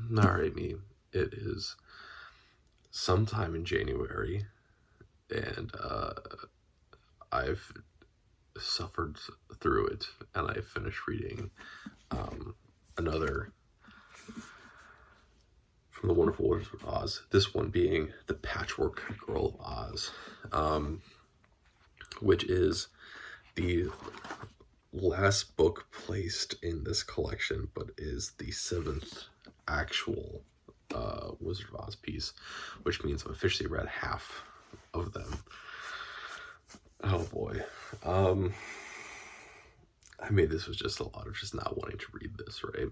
Alright, me. It is sometime in January, and I've suffered through it, and I finished reading another from the Wonderful Wonders of Oz. This one being The Patchwork Girl of Oz, which is the last book placed in this collection, but is the seventh actual Wizard of Oz piece, which means I've officially read half of them. Oh boy. I mean, this was just a lot of just not wanting to read this, right?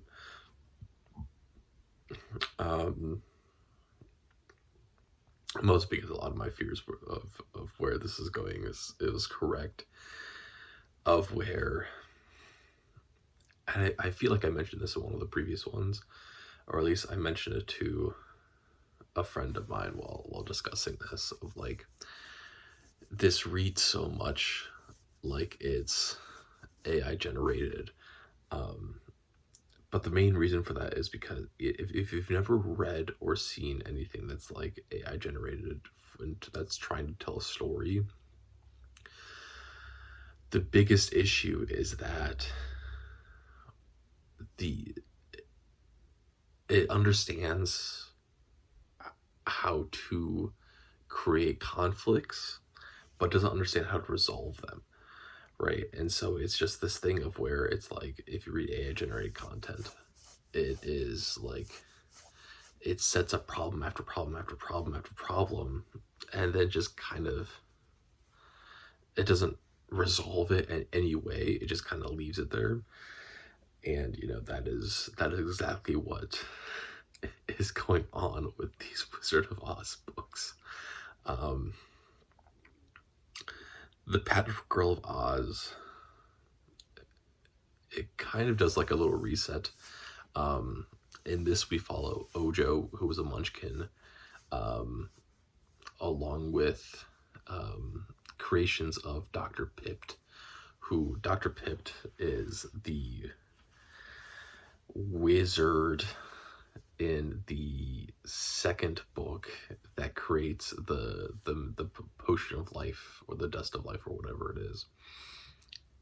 Most because a lot of my fears of where this is going is correct. Of where, and I feel like I mentioned this in one of the previous ones, or at least I mentioned it to a friend of mine while discussing this, of like, this reads so much like it's AI generated. But the main reason for that is because if you've never read or seen anything that's like AI generated and that's trying to tell a story, the biggest issue is that it understands how to create conflicts, but doesn't understand how to resolve them, right? And so it's just this thing of where it's like, if you read AI generated content, it is like, it sets up problem after problem after problem after problem, and then just kind of, it doesn't resolve it in any way. It just kind of leaves it there. And that is exactly what is going on with these Wizard of Oz books. The Patchwork Girl of Oz, it kind of does like a little reset. In this, we follow Ojo, who was a munchkin, along with creations of Dr. Pipt, who Dr. Pipt is the wizard in the second book that creates the potion of life, or the dust of life, or whatever it is.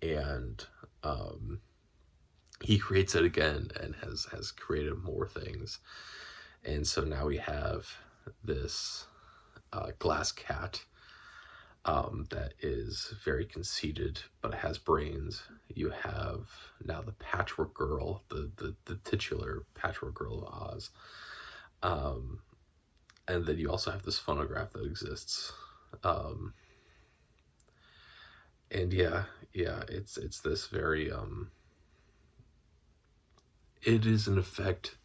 And he creates it again and has created more things. And so now we have this glass cat that is very conceited, but has brains. You have now the Patchwork Girl, the titular Patchwork Girl of Oz. And then you also have this phonograph that exists. And yeah, it's this very, it is in effect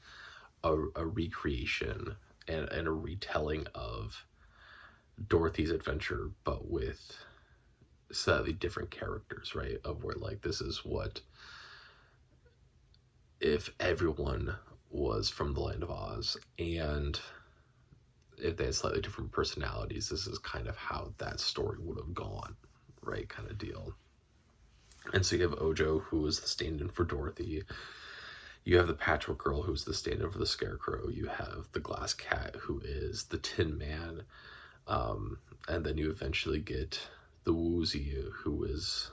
a recreation and a retelling of Dorothy's adventure, but with slightly different characters, right? Of where, like, this is what if everyone was from the land of Oz, and if they had slightly different personalities, this is kind of how that story would have gone, right? Kind of deal. And so you have Ojo, who is the stand-in for Dorothy. You have the Patchwork Girl, who's the stand-in for the Scarecrow. You have the Glass Cat, who is the Tin Man. And then you eventually get the Woozy, who is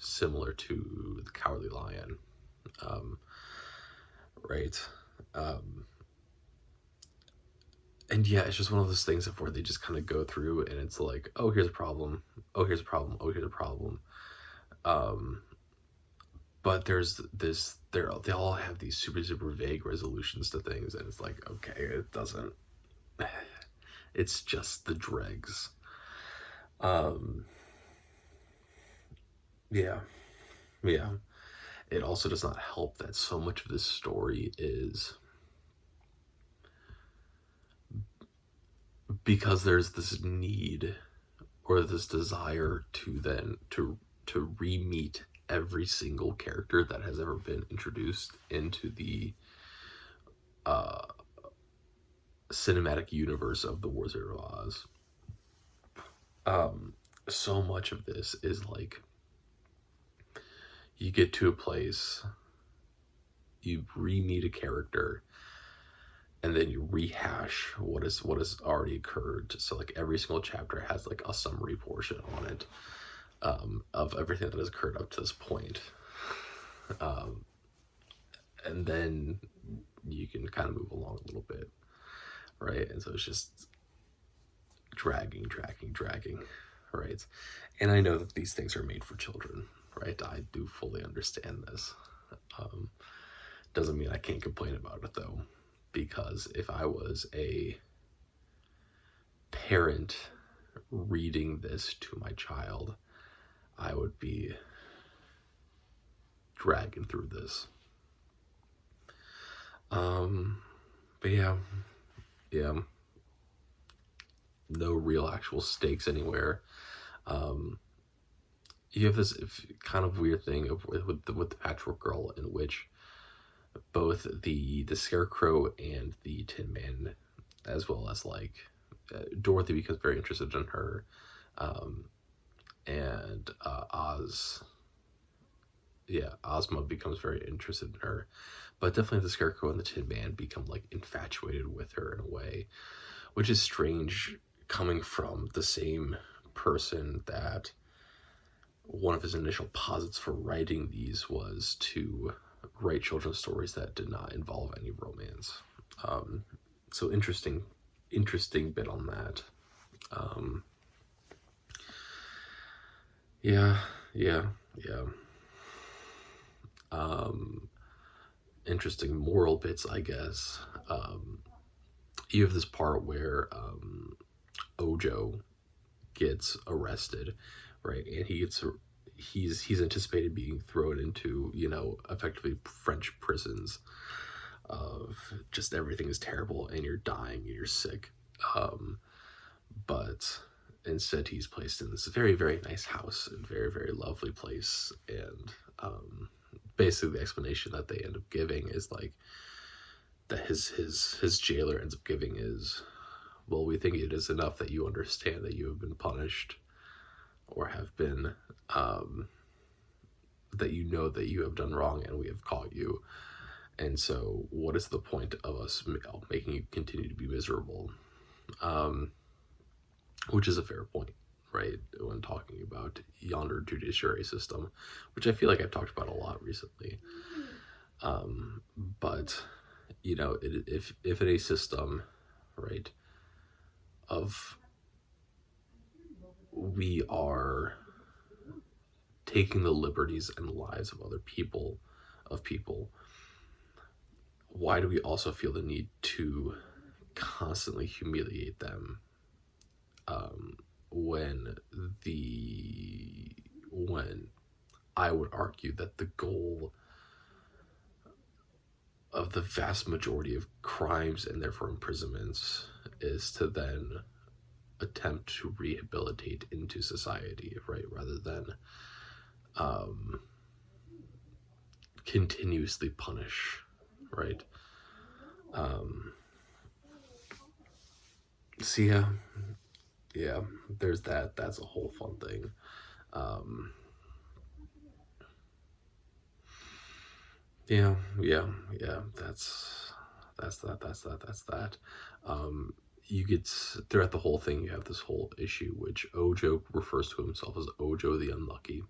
similar to the Cowardly Lion, right? And yeah, it's just one of those things of where they just kind of go through, and it's like, oh, here's a problem, oh, here's a problem, oh, here's a problem. But there's this, they all have these super, super vague resolutions to things, and it's like, okay, it doesn't, it's just the dregs. Yeah. It also does not help that so much of this story is because there's this need or this desire to re-meet every single character that has ever been introduced into the cinematic universe of the Wizard of Oz. So much of this is like, you get to a place, you re-meet a character, and then you rehash what has already occurred. So like every single chapter has like a summary portion on it, of everything that has occurred up to this point. And then you can kind of move along a little bit, right? And so it's just dragging, right? And I know that these things are made for children, right? I do fully understand this. Doesn't mean I can't complain about it though, because if I was a parent reading this to my child, I would be dragging through this. But yeah, no real actual stakes anywhere. You have this kind of weird thing with the Patchwork Girl, in which both the Scarecrow and the Tin Man, as well as like Dorothy becomes very interested in her, and Ozma becomes very interested in her, but definitely the Scarecrow and the Tin Man become like infatuated with her in a way, which is strange coming from the same person that one of his initial posits for writing these was to write children's stories that did not involve any romance. So interesting bit on that. Yeah. Interesting moral bits, I guess. You have this part where Ojo gets arrested, right? And he's anticipated being thrown into, effectively French prisons of just everything is terrible and you're dying and you're sick. But instead he's placed in this very, very nice house, a very, very lovely place. And basically the explanation that they end up giving is like that his jailer ends up giving is, well, we think it is enough that you understand that you have been punished, or have been, that you know that you have done wrong and we have caught you. And so what is the point of us making you continue to be miserable? Which is a fair point, right? When talking about yonder judiciary system, which I feel like I've talked about a lot recently. But, if in a system, right, of we are taking the liberties and lives of other people, why do we also feel the need to constantly humiliate them, when I would argue that the goal of the vast majority of crimes and therefore imprisonments is to then attempt to rehabilitate into society, right? Rather than continuously punish, right? So yeah, there's that. That's a whole fun thing. Yeah. That's that. You get throughout the whole thing, you have this whole issue, which Ojo refers to himself as Ojo the Unlucky,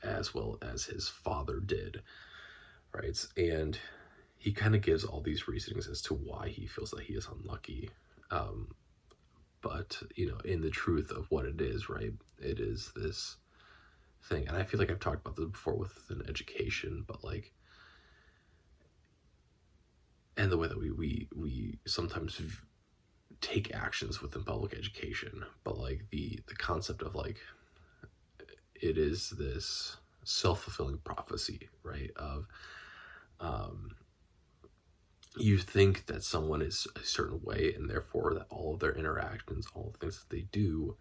as well as his father did, right? And he kind of gives all these reasonings as to why he feels that he is unlucky. But, in the truth of what it is, right? It is this thing. And I feel like I've talked about this before within education, but like, and the way that we sometimes take actions within public education, but like the concept of like, it is this self-fulfilling prophecy, right? Of, you think that someone is a certain way, and therefore that all of their interactions, all the things that they do,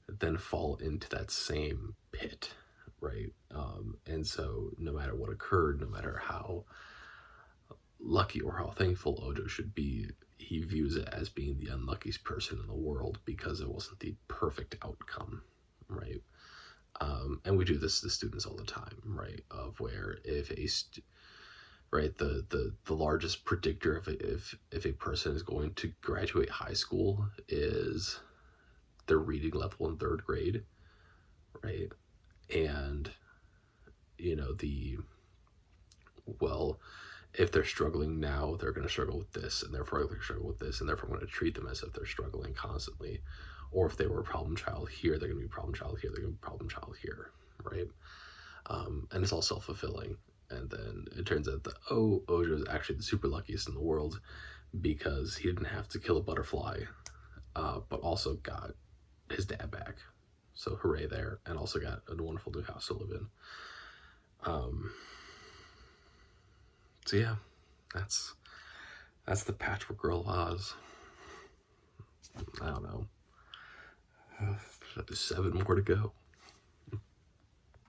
then fall into that same pit, right? And so no matter what occurred, no matter how lucky or how thankful Ojo should be, he views it as being the unluckiest person in the world because it wasn't the perfect outcome, right? And we do this to students all the time, right? Of where if right? The largest predictor of if a person is going to graduate high school is their reading level in third grade, right? And you know, well, if they're struggling now, they're going to struggle with this, and therefore they're going to struggle with this, and therefore I'm going to treat them as if they're struggling constantly. Or if they were a problem child here, they're going to be a problem child here, they're going to be a problem child here, right? And it's all self-fulfilling. And then it turns out that, Ojo is actually the super luckiest in the world because he didn't have to kill a butterfly, but also got his dad back. So hooray there, and also got a wonderful new house to live in. So yeah, that's the Patchwork Girl of Oz. I don't know. 7 more to go.